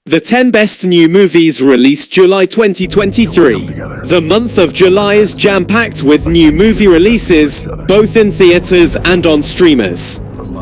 The 10 best new movies released July 2023. The month of July is jam-packed with new movie releases, both in theaters and on streamers.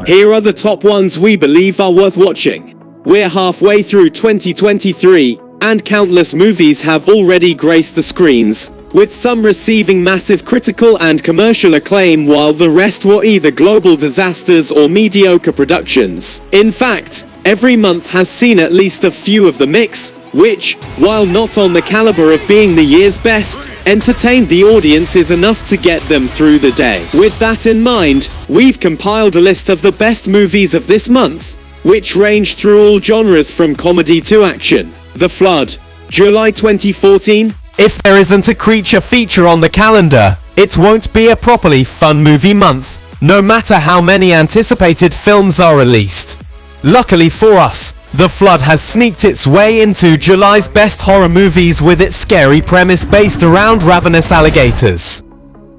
Here are the top ones we believe are worth watching. We're halfway through 2023, and countless movies have already graced the screens, with some receiving massive critical and commercial acclaim while the rest were either global disasters or mediocre productions. In fact, every month has seen at least a few of the mix, which, while not on the caliber of being the year's best, entertained the audiences enough to get them through the day. With that in mind, we've compiled a list of the best movies of this month, which range through all genres from comedy to action. The Flood, July 2014. If there isn't a creature feature on the calendar, it won't be a properly fun movie month, no matter how many anticipated films are released. Luckily for us, The Flood has sneaked its way into July's best horror movies with its scary premise based around ravenous alligators.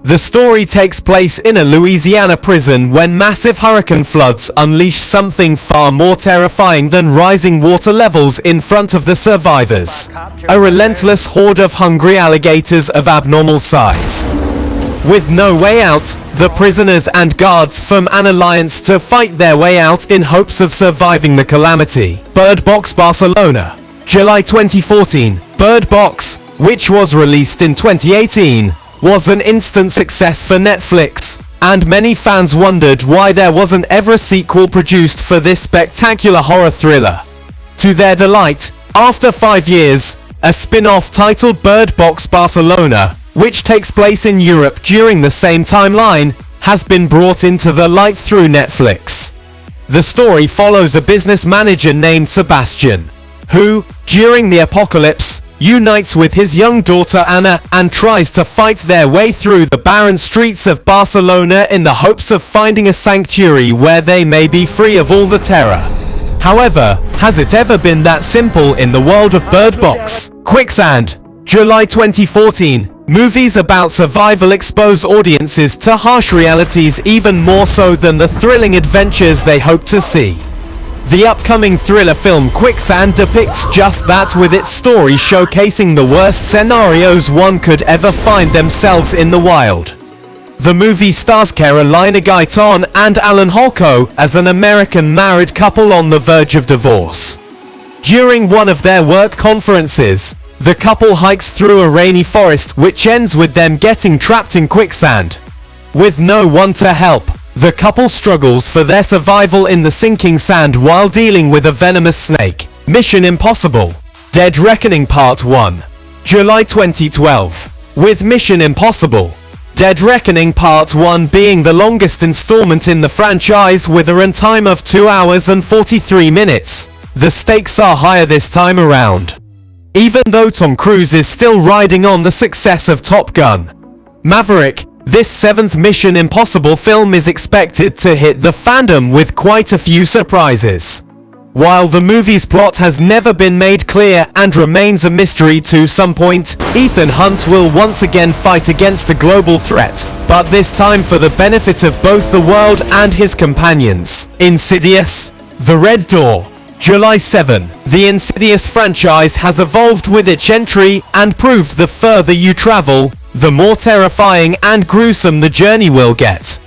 The story takes place in a Louisiana prison when massive hurricane floods unleash something far more terrifying than rising water levels in front of the survivors. A relentless horde of hungry alligators of abnormal size. With no way out, the prisoners and guards form an alliance to fight their way out in hopes of surviving the calamity. Bird Box Barcelona, July 2014. Bird Box, which was released in 2018, was an instant success for Netflix, and many fans wondered why there wasn't ever a sequel produced for this spectacular horror thriller. To their delight, after 5 years, a spin-off titled Bird Box Barcelona, which takes place in Europe during the same timeline, has been brought into the light through Netflix. The story follows a business manager named Sebastian, who, during the apocalypse, unites with his young daughter Anna and tries to fight their way through the barren streets of Barcelona in the hopes of finding a sanctuary where they may be free of all the terror. However, has it ever been that simple in the world of Bird Box? Quicksand, July 2014. Movies about survival expose audiences to harsh realities even more so than the thrilling adventures they hope to see. The upcoming thriller film Quicksand depicts just that, with its story showcasing the worst scenarios one could ever find themselves in the wild. The movie stars Carolina Gaitan and Alan Holko as an American married couple on the verge of divorce. During one of their work conferences, the couple hikes through a rainy forest which ends with them getting trapped in quicksand. With no one to help, the couple struggles for their survival in the sinking sand while dealing with a venomous snake. Mission Impossible: Dead Reckoning Part 1, July 2012. With Mission Impossible: Dead Reckoning Part 1 being the longest installment in the franchise with a runtime of 2 hours and 43 minutes, the stakes are higher this time around. Even though Tom Cruise is still riding on the success of Top Gun Maverick, this 7th Mission Impossible film is expected to hit the fandom with quite a few surprises. While the movie's plot has never been made clear and remains a mystery to some point, Ethan Hunt will once again fight against a global threat, but this time for the benefit of both the world and his companions. Insidious The Red Door, July 7. The Insidious franchise has evolved with its entry and proved the further you travel, the more terrifying and gruesome the journey will get.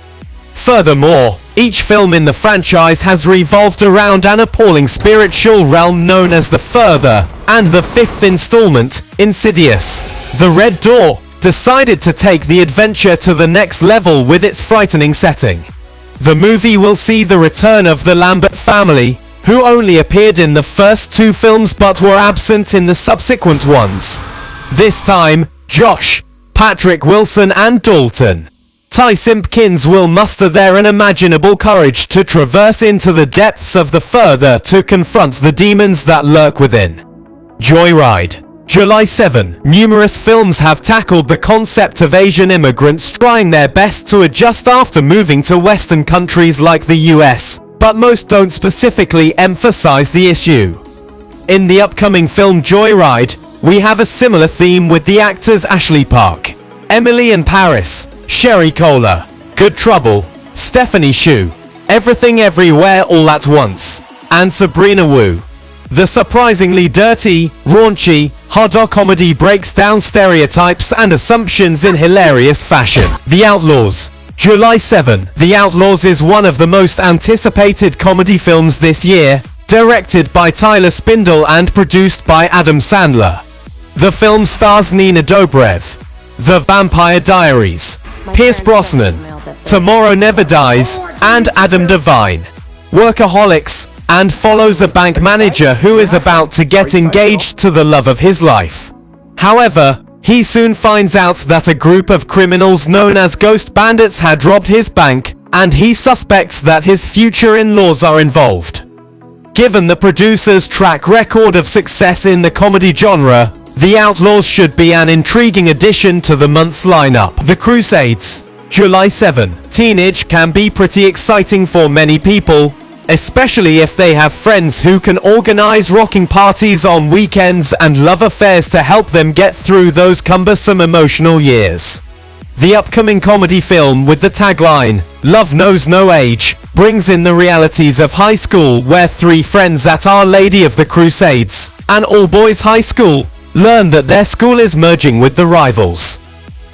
Furthermore, each film in the franchise has revolved around an appalling spiritual realm known as the Further, and the 5th installment, Insidious The Red Door, decided to take the adventure to the next level with its frightening setting. The movie will see the return of the Lambert family, who only appeared in the first 2 films but were absent in the subsequent ones. This time, Josh, Patrick Wilson and Dalton Ty Simpkins will muster their unimaginable courage to traverse into the depths of the Further to confront the demons that lurk within. Joyride, July 7. Numerous films have tackled the concept of Asian immigrants trying their best to adjust after moving to Western countries like the US, but most don't specifically emphasize the issue. In the upcoming film Joyride, we have a similar theme with the actors Ashley Park, Emily in Paris, Sherry Cola, Good Trouble, Stephanie Shu, Everything Everywhere All at Once, and Sabrina Wu. The surprisingly dirty, raunchy, horror comedy breaks down stereotypes and assumptions in hilarious fashion. The Outlaws. July 7. The Outlaws is one of the most anticipated comedy films this year, directed by Tyler Spindle and produced by Adam Sandler. The film stars Nina Dobrev, The Vampire Diaries, Pierce Brosnan, Tomorrow Never Dies, and Adam Devine. Workaholics, and follows a bank manager who is about to get engaged to the love of his life. However, he soon finds out that a group of criminals known as Ghost Bandits had robbed his bank, and he suspects that his future in-laws are involved. Given the producer's track record of success in the comedy genre, The Outlaws should be an intriguing addition to the month's lineup. The Crusades. July 7. Teenage can be pretty exciting for many people, especially if they have friends who can organize rocking parties on weekends and love affairs to help them get through those cumbersome emotional years. The upcoming comedy film with the tagline, "Love Knows No Age," brings in the realities of high school where three friends at Our Lady of the Crusades, an all-boys high school, learn that their school is merging with the rivals.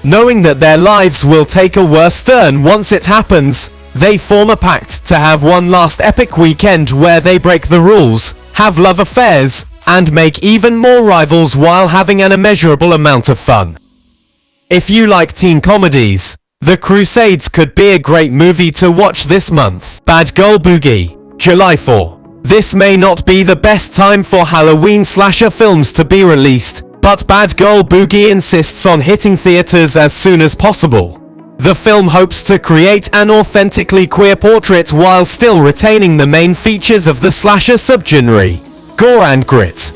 Knowing that their lives will take a worse turn once it happens, they form a pact to have one last epic weekend where they break the rules, have love affairs, and make even more rivals while having an immeasurable amount of fun. If you like teen comedies, The Crusades could be a great movie to watch this month. Bad Girl Boogie. July 4. This may not be the best time for Halloween slasher films to be released, but Bad Girl Boogie insists on hitting theaters as soon as possible. The film hopes to create an authentically queer portrait while still retaining the main features of the slasher subgenre, gore and grit.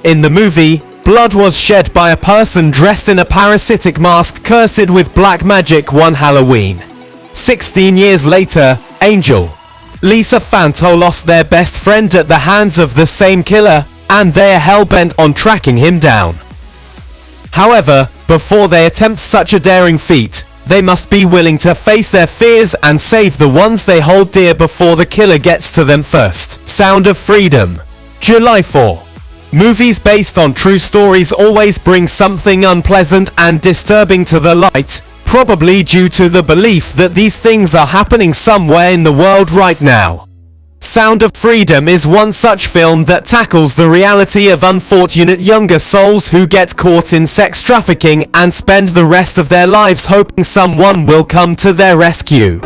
In the movie, blood was shed by a person dressed in a parasitic mask cursed with black magic one Halloween. 16 years later, Angel, Lisa Fanto lost their best friend at the hands of the same killer, and they are hell-bent on tracking him down. However, before they attempt such a daring feat, they must be willing to face their fears and save the ones they hold dear before the killer gets to them first. Sound of Freedom. July 4. Movies based on true stories always bring something unpleasant and disturbing to the light, probably due to the belief that these things are happening somewhere in the world right now. Sound of Freedom is one such film that tackles the reality of unfortunate younger souls who get caught in sex trafficking and spend the rest of their lives hoping someone will come to their rescue.